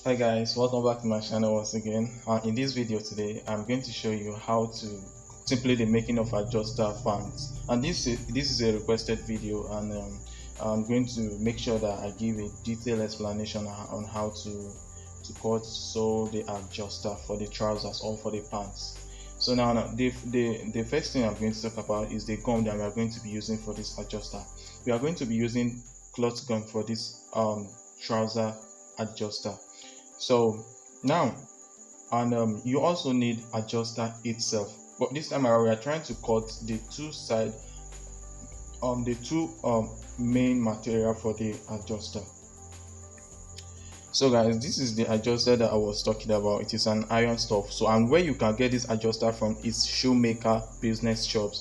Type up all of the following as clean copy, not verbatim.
Hi guys, welcome back to my channel once again. In this video today, I'm going to show you how to simply the making of adjuster pants. And this is a requested video, and I'm going to make sure that I give a detailed explanation on how to cut sew the adjuster for the trousers or for the pants. So now the first thing I'm going to talk about is the gum that we are going to be using for this adjuster. We are going to be using cloth gum for this trouser adjuster. So now, and you also need adjuster itself, but this time around we are trying to cut the two main material for the adjuster. So guys, this is the adjuster that I was talking about. It is an iron stuff. So, and where you can get this adjuster from is shoemaker business shop.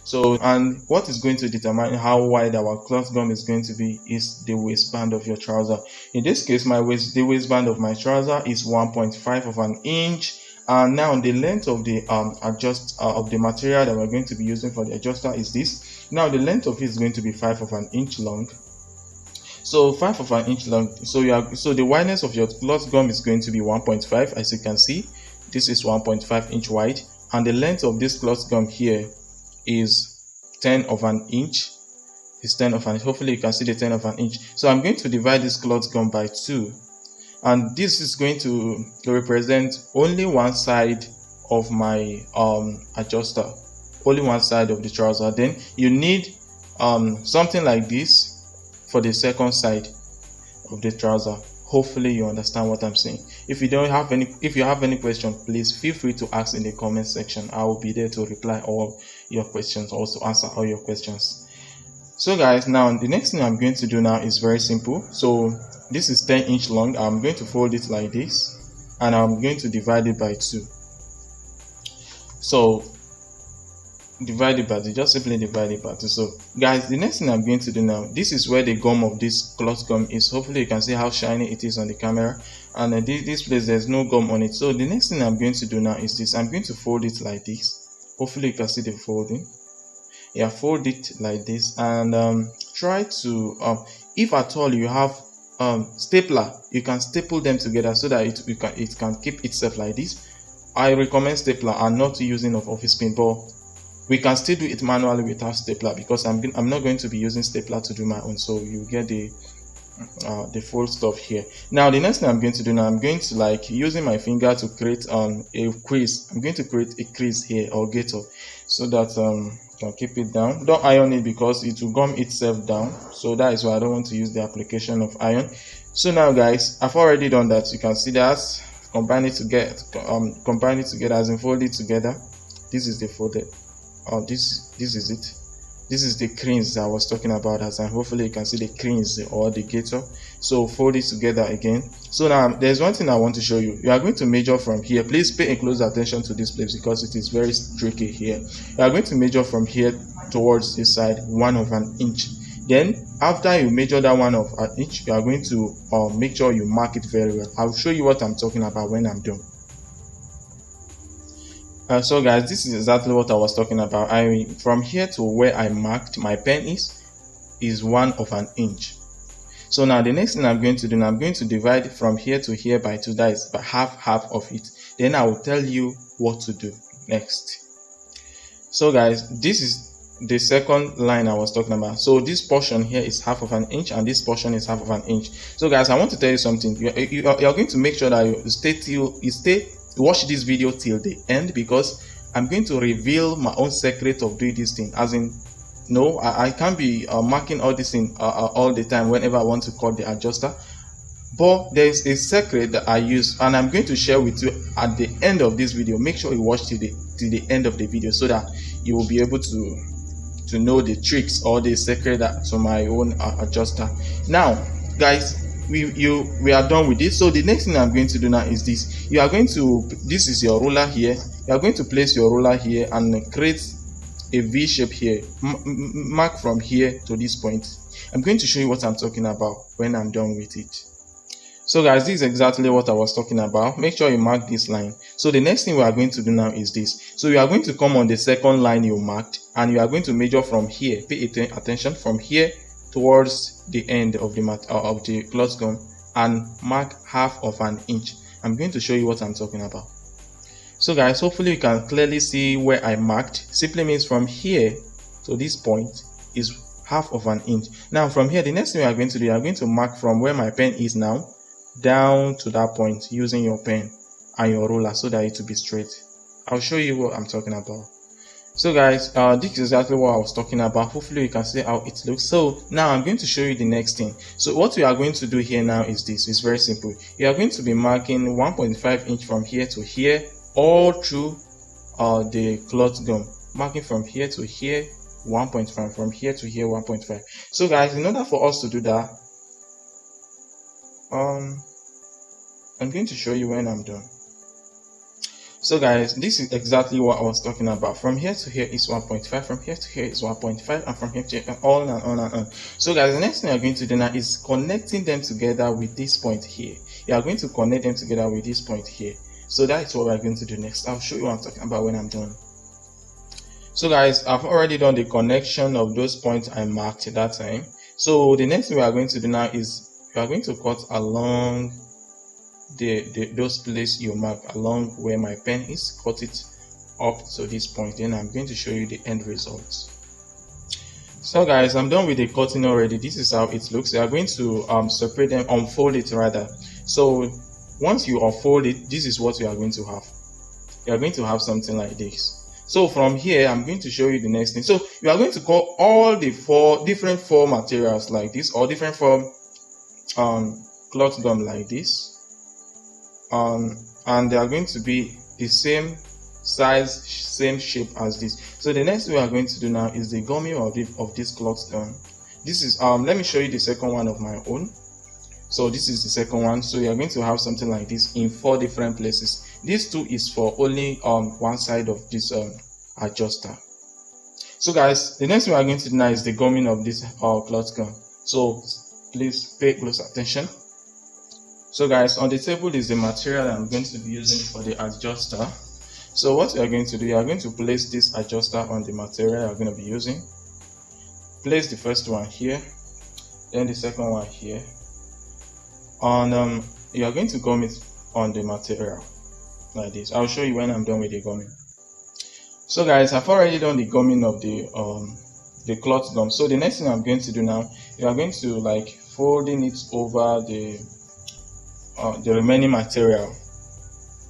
So, and what is going to determine how wide our cloth gum is going to be is the waistband of your trouser. In this case, the waistband of my trouser is 1.5 of an inch. And now the length of the of the material that we're going to be using for the adjuster is this. Now the length of it is going to be 5 of an inch long. So 5 of an inch long. So the wideness of your cloth gum is going to be 1.5. As you can see, this is 1.5 inch wide, and the length of this cloth gum here is 10 of an inch. It's 10 of an inch. Hopefully you can see the 10 of an inch. So I'm going to divide this cloth gum by 2, and this is going to represent only one side of my adjuster, only one side of the trouser. Then you need something like this for the second side of the trouser. Hopefully you understand what I'm saying. If you have any question, please feel free to ask in the comment section. I will be there to reply all your questions, also answer all your questions. So guys, now the next thing I'm going to do now is very simple. So this is 10 inch long. I'm going to fold it like this, and I'm going to divide it by 2. So just simply divide it by 2. So guys, the next thing I'm going to do now, this is where the gum of this cloth gum is. Hopefully you can see how shiny it is on the camera, and this place there's no gum on it. So the next thing I'm going to do now is this. I'm going to fold it like this. Hopefully you can see the folding. Yeah, fold it like this, and try to if at all you have stapler, you can staple them together so that it can keep itself like this. I recommend stapler and not using of office pin, but we can still do it manually without stapler, because I'm not going to be using stapler to do my own. So you get the full stuff here. Now the next thing I'm going to do now, I'm going to, like, using my finger to create a crease. I'm going to create a crease here, or gator, so that can keep it down. Don't iron it because it will gum itself down. So that is why I don't want to use the application of iron. So now guys, I've already done that. You can see that. Combine it together, as in fold it together. This is the folded. This is it. This is the crease I was talking about, and hopefully you can see the crease or the gator. So fold it together again. So now there's one thing I want to show you. You are going to measure from here. Please pay close attention to this place because it is very tricky here. You are going to measure from here towards this side 1 of an inch. Then after you measure that 1 of an inch, you are going to make sure you mark it very well. I'll show you what I'm talking about when I'm done. So guys, this is exactly what I was talking about. From here to where I marked my pen is 1 of an inch. So now the next thing I'm going to do, I'm going to divide from here to here by 2. That is half of it. Then I will tell you what to do next. So guys, this is the second line I was talking about. So this portion here is 1/2 of an inch, and this portion is 1/2 of an inch. So guys, I want to tell you something. You're going to make sure that you watch this video till the end, because I'm going to reveal my own secret of doing this thing. As in, no, I can't be marking all this thing all the time whenever I want to cut the adjuster, but there's a secret that I use, and I'm going to share with you at the end of this video. Make sure you watch till the end of the video, so that you will be able to know the tricks or the secret to my own adjuster. Now guys, we are done with this. So the next thing I'm going to do now is this. This is your ruler here. You are going to place your ruler here and create a V shape here. Mark from here to this point. I'm going to show you what I'm talking about when I'm done with it. So guys, this is exactly what I was talking about. Make sure you mark this line. So the next thing we are going to do now is this. So you are going to come on the second line you marked, and you are going to measure from here. Pay attention, from here towards the end of the cloth gum, and mark half of an inch. I'm going to show you what I'm talking about. So guys, hopefully you can clearly see where I marked. Simply means from here to this point is half of an inch. Now from here, the next thing we are going to do, you are going to mark from where my pen is now down to that point using your pen and your ruler so that it will be straight. I'll show you what I'm talking about. So guys, this is exactly what I was talking about. Hopefully you can see how it looks. So now I'm going to show you the next thing. So what we are going to do here now is this. It's very simple. You are going to be marking 1.5 inch from here to here all through the cloth gum, marking from here to here 1.5, from here to here 1.5. So guys, in order for us to do that, I'm going to show you when I'm done. So guys, this is exactly what I was talking about. From here to here is 1.5, from here to here is 1.5, and from here to here, on and on and on. So guys, the next thing you're going to do now is connecting them together with this point here. You are going to connect them together with this point here. So that's what we're going to do next. I'll show you what I'm talking about when I'm done. So guys, I've already done the connection of those points I marked at that time. So the next thing we are going to do now is we are going to cut along those places you mark, along where my pen is, cut it up to this point. Then I'm going to show you the end results. So guys, I'm done with the cutting already. This is how it looks. You are going to separate them, unfold it rather. So once you unfold it, this is what you are going to have. You are going to have something like this. So from here, I'm going to show you the next thing. So you are going to cut all the different four materials like this, or different four cloth gum like this. And they are going to be the same size, same shape as this. So the next thing we are going to do now is the gumming of this cloth gum. This is let me show you the second one of my own. So this is the second one. So you are going to have something like this in 4 different places. This two is for only one side of this adjuster. So guys, the next thing we are going to do now is the gumming of this cloth gum. So please pay close attention. So guys, on the table is the material I'm going to be using for the adjuster. So what you are going to do, you are going to place this adjuster on the material you are going to be using. Place the first one here, then the second one here, and you are going to gum it on the material like this. I'll show you when I'm done with the gumming. So guys, I've already done the gumming of the cloth gum. So the next thing I'm going to do now, you are going to like folding it over the remaining material.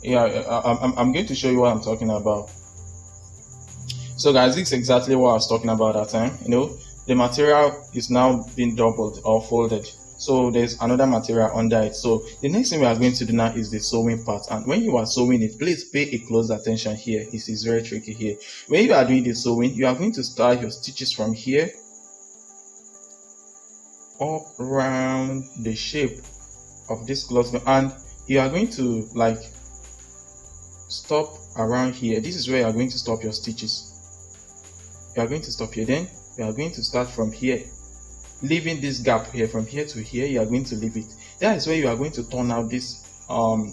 Yeah, I'm going to show you what I'm talking about. So guys, this is exactly what I was talking about that time. You know, the material is now being doubled or folded, so there's another material under it. So the next thing we are going to do now is the sewing part. And when you are sewing it, please pay a close attention here. This is very tricky here. When you are doing the sewing, you are going to start your stitches from here up around the shape of this cloth, and you are going to like stop around here. This is where you are going to stop your stitches. You are going to stop here. Then you are going to start from here, leaving this gap here. From here to here, you are going to leave it. That is where you are going to turn out this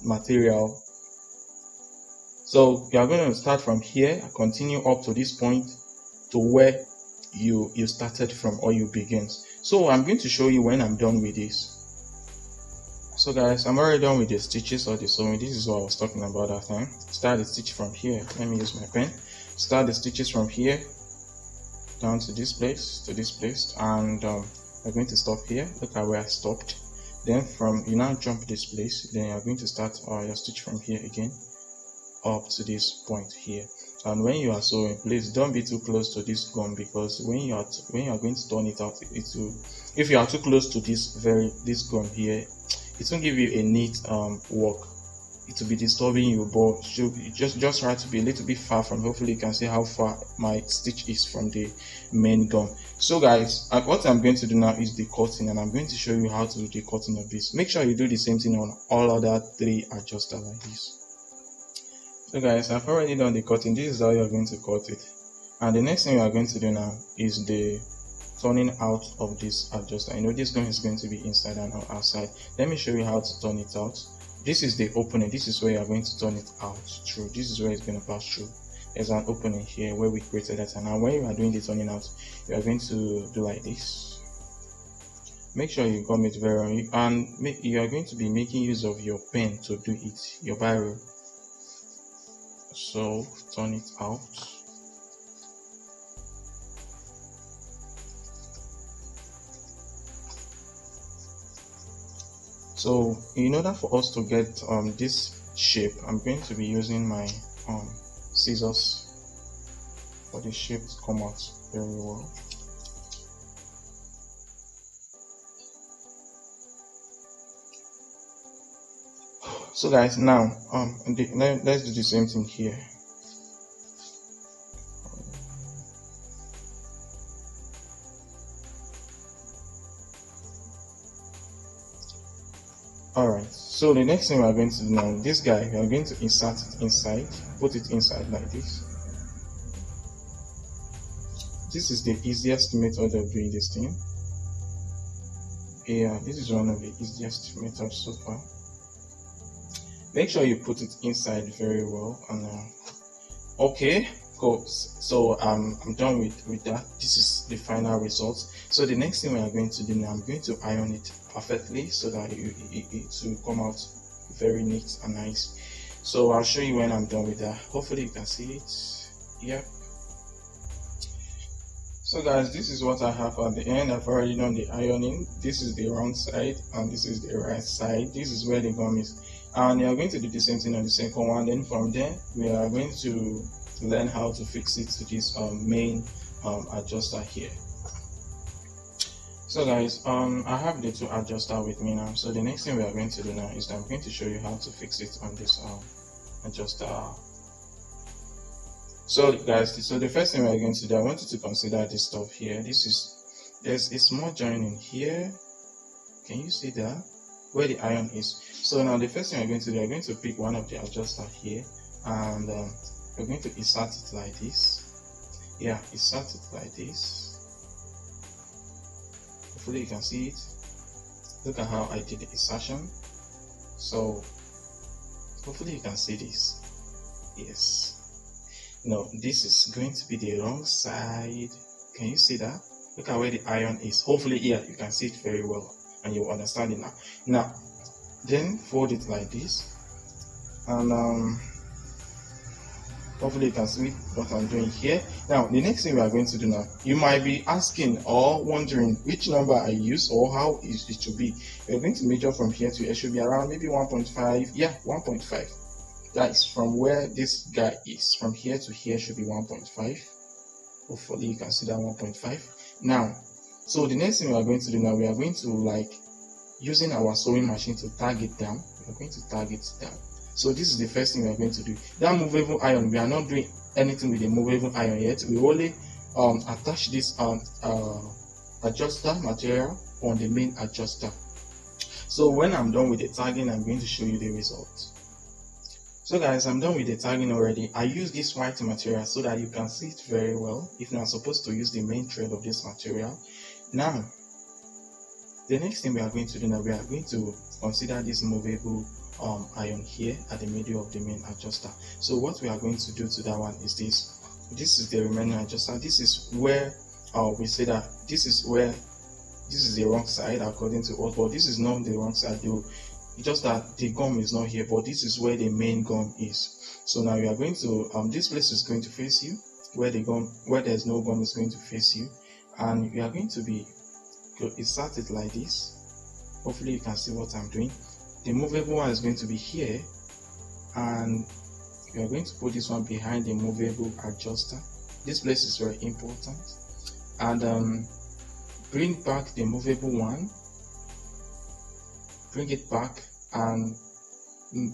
material. So you are going to start from here and continue up to this point to where you started from, or you begin. So I'm going to show you when I'm done with this. So guys, I'm already done with the stitches or the sewing. This is what I was talking about that time. Start the stitch from here. Let me use my pen. Start the stitches from here down to this place, and we're going to stop here. Look at where I stopped. Then you now jump this place. Then you're going to start your stitch from here again up to this point here. And when you are sewing, please don't be too close to this gum, because when you are going to turn it out, it will, if you are too close to this gum here, it won't give you a neat work. It will be disturbing you, but just try to be a little bit far from. Hopefully you can see how far my stitch is from the main gum. So guys, what I'm going to do now is the cutting, and I'm going to show you how to do the cutting of this. Make sure you do the same thing on all other 3 adjusters like this. So guys, I've already done the cutting. This is how you're going to cut it. And the next thing we are going to do now is the turning out of this adjuster. You know, this gun is going to be inside and outside. Let me show you how to turn it out. This is the opening. This is where you are going to turn it out through. This is where it's going to pass through. There's an opening here where we created that, and now when you are doing the turning out, you are going to do like this. make sure you gum it very well, and you are going to be making use of your pen to do it, your biro. So turn it out. So in order for us to get this shape, I'm going to be using my scissors for the shape to come out very well. So guys, now let's do the same thing here. Alright, so the next thing we are going to do now, this guy, we are going to insert it inside, put it inside like this. This is the easiest method of doing this thing. Yeah, this is one of the easiest methods so far. Make sure you put it inside very well. And okay, cool. So I'm done with that. This is the final result. So the next thing we are going to do now, I'm going to iron it perfectly so that it will come out very neat and nice. So I'll show you when I'm done with that. Hopefully you can see it. Yep. So guys, this is what I have at the end. I've already done the ironing. This is the wrong side and this is the right side. This is where the gum is, and you are going to do the same thing on the second one. Then from there we are going to learn how to fix it to this main adjuster here. So guys, I have the two adjuster with me now. So the next thing we are going to do now is that I'm going to show you how to fix it on this adjuster. So guys, so the first thing we're going to do, I want you to consider this stuff here. There's a small joint in here. Can you see that? Where the iron is. So now the first thing we're going to do, we're going to pick one of the adjuster here, and we're going to insert it like this. Yeah, insert it like this. Hopefully you can see it. Look at how I did the insertion. So hopefully you can see this. Yes. No, this is going to be the wrong side. Can you see that? Look at where the iron is. Hopefully here you can see it very well and you understand it now. Now then fold it like this, and hopefully you can see what I'm doing here. Now the next thing we are going to do now, you might be asking or wondering which number I use or how it should be. We're going to measure from here to here. It should be around maybe 1.5. Yeah, 1.5. That is from where this guy is. From here to here should be 1.5. Hopefully you can see that 1.5. Now, so the next thing we are going to do now, we are going to, like, using our sewing machine to tag it down. We are going to tag it down. So this is the first thing we are going to do. That movable iron, we are not doing anything with the movable iron yet. We only attach this adjuster material on the main adjuster. So when I'm done with the tagging, I'm going to show you the result. So guys, I'm done with the tagging already. I use this white material so that you can see it very well. If you are supposed to use the main thread of this material. Now, the next thing we are going to do now, we are going to consider this movable iron here at the middle of the main adjuster. So what we are going to do to that one is this. This is the remaining adjuster. This is where we say that this is the wrong side according to us, but this is not the wrong side though. Just that the gum is not here, but this is where the main gum is. So now you are going to this place is going to face you, where there's no gum is going to face you, and you are going to be insert it like this. Hopefully you can see what I'm doing. The movable one is going to be here, and you are going to put this one behind the movable adjuster. This place is very important, and bring back the movable one. Bring it back and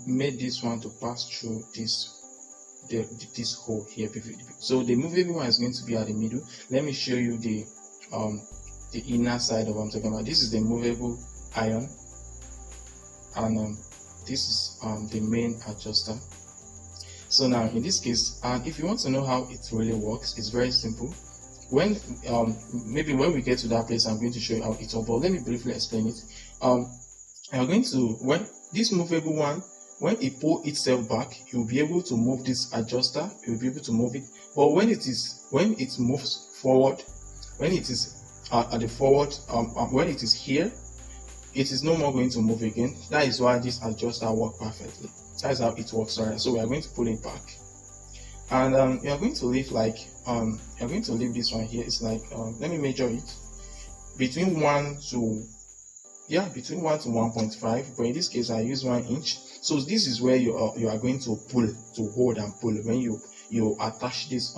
make this one to pass through this hole here. So the movable one is going to be at the middle. Let me show you the inner side of what I'm talking about. This is the movable iron, and this is the main adjuster. So now in this case, if you want to know how it really works, it's very simple. When maybe when we get to that place, I'm going to show you how it works, but let me briefly explain it. You are going to, when this movable one, when it pulls itself back, you'll be able to move this adjuster. You'll be able to move it. But when it moves forward, when it is at the forward, when it is here, it is no more going to move again. That is why this adjuster works perfectly. That is how it works. Alright, so we are going to pull it back, and you are going to leave like you're going to leave this one here. It's like let me measure it between 1 to 1.5, but in this case I use 1 inch. So this is where you are going to pull, to hold and pull when you attach this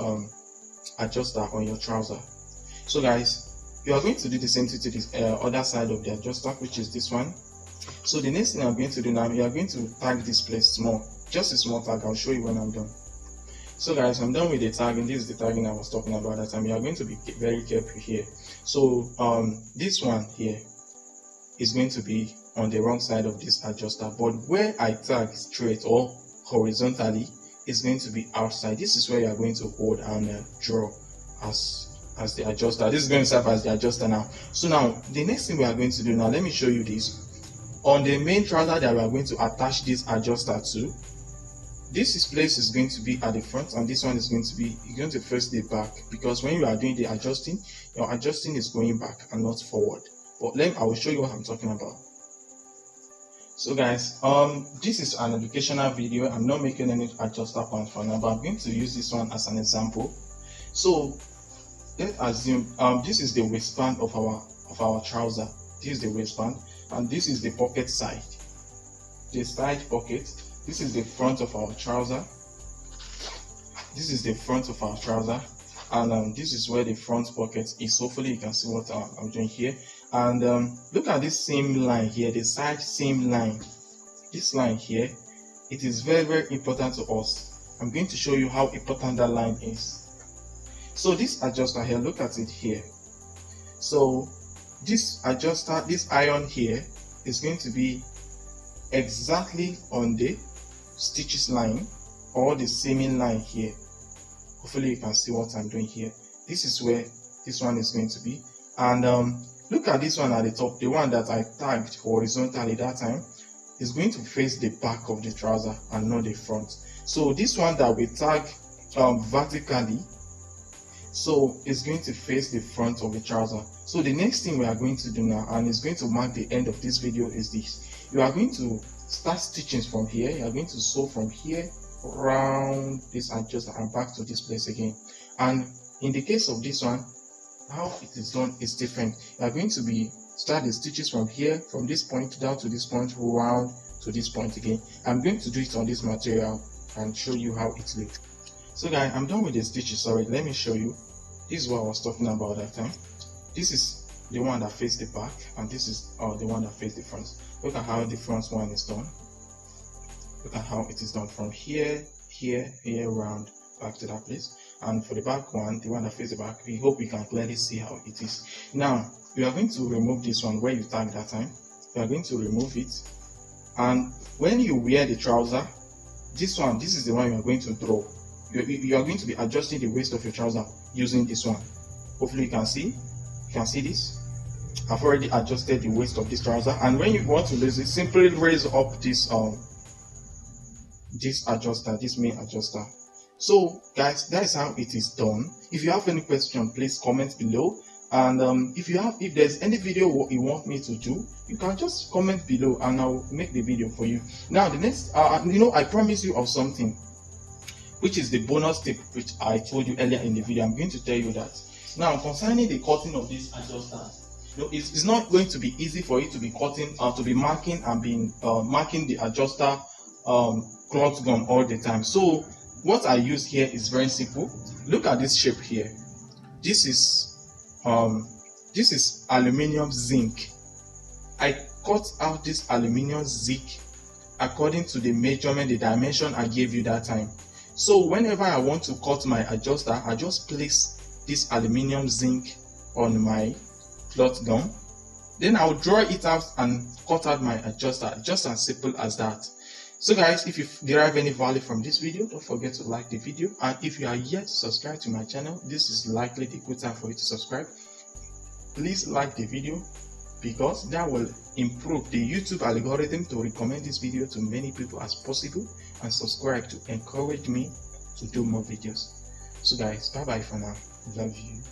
adjuster on your trouser. So guys, you are going to do the same thing to this other side of the adjuster, which is this one. So the next thing I'm going to do now, you are going to tag this place small, just a small tag. I'll show you when I'm done. So guys, I'm done with the tagging. This is the tagging I was talking about that time. You are going to be very careful here. So this one here is going to be on the wrong side of this adjuster, but where I tag straight or horizontally is going to be outside. This is where you are going to hold and draw as the adjuster. This is going to serve as the adjuster now. So now the next thing we are going to do now, let me show you this. On the main trouser that we are going to attach this adjuster to, this place is going to be at the front, and this one is going to be, you're going to face the back, because when you are doing the adjusting, your adjusting is going back and not forward. But I will show you what I'm talking about. So guys, this is an educational video. I'm not making any adjuster pants for now, but I'm going to use this one as an example. So let's assume this is the waistband of our trouser. This is the waistband, and this is the pocket side, the side pocket. This is the front of our trouser. This is the front of our trouser, and this is where the front pocket is. Hopefully you can see what I'm doing here. And look at this same line here, the side seam line. This line here, it is very, very important to us. I'm going to show you how important that line is. So this adjuster here, look at it here. So this adjuster, this iron here, is going to be exactly on the stitches line or the seaming line here. Hopefully you can see what I'm doing here. This is where this one is going to be. And look at this one at the top, the one that I tagged horizontally that time is going to face the back of the trouser and not the front. So this one that we tag vertically, so it's going to face the front of the trouser. So the next thing we are going to do now, and it's going to mark the end of this video, is this. You are going to start stitching from here. You are going to sew from here around this adjuster and back to this place again. And in the case of this one, how it is done is different. You are going to start the stitches from here, from this point down to this point, round to this point again. I'm going to do it on this material and show you how it looks. So guys, I'm done with the stitches already. Let me show you. This is what I was talking about that time. This is the one that faces the back, and this is the one that faces the front. Look at how the front one is done. Look at how it is done from here, here, round back to that place. And for the back one, the one that faces the back, we hope we can clearly see how it is. Now we are going to remove this one where you tagged that time. We are going to remove it, and when you wear the trouser, this is the one you are going to draw. You are going to be adjusting the waist of your trouser using this one. Hopefully you can see this. I've already adjusted the waist of this trouser, and when you want to raise it, simply raise up this adjuster, this main adjuster. So guys, that is how it is done. If you have any question, please comment below. And if there's any video what you want me to do, you can just comment below and I'll make the video for you. Now the next, I promise you of something, which is the bonus tip which I told you earlier in the video. I'm going to tell you that. Now concerning the cutting of this adjuster, it's not going to be easy for you to be cutting to be marking and being marking the adjuster cloth gum all the time. So what I use here is very simple. Look at this shape here. This is aluminium zinc. I cut out this aluminium zinc according to the measurement, the dimension I gave you that time. So whenever I want to cut my adjuster, I just place this aluminium zinc on my cloth gum. Then I'll draw it out and cut out my adjuster, just as simple as that. So guys, if you derive any value from this video, don't forget to like the video. And if you are yet to subscribe to my channel, this is likely the good time for you to subscribe. Please like the video, because that will improve the YouTube algorithm to recommend this video to many people as possible, and subscribe to encourage me to do more videos. So guys, bye bye for now. Love you.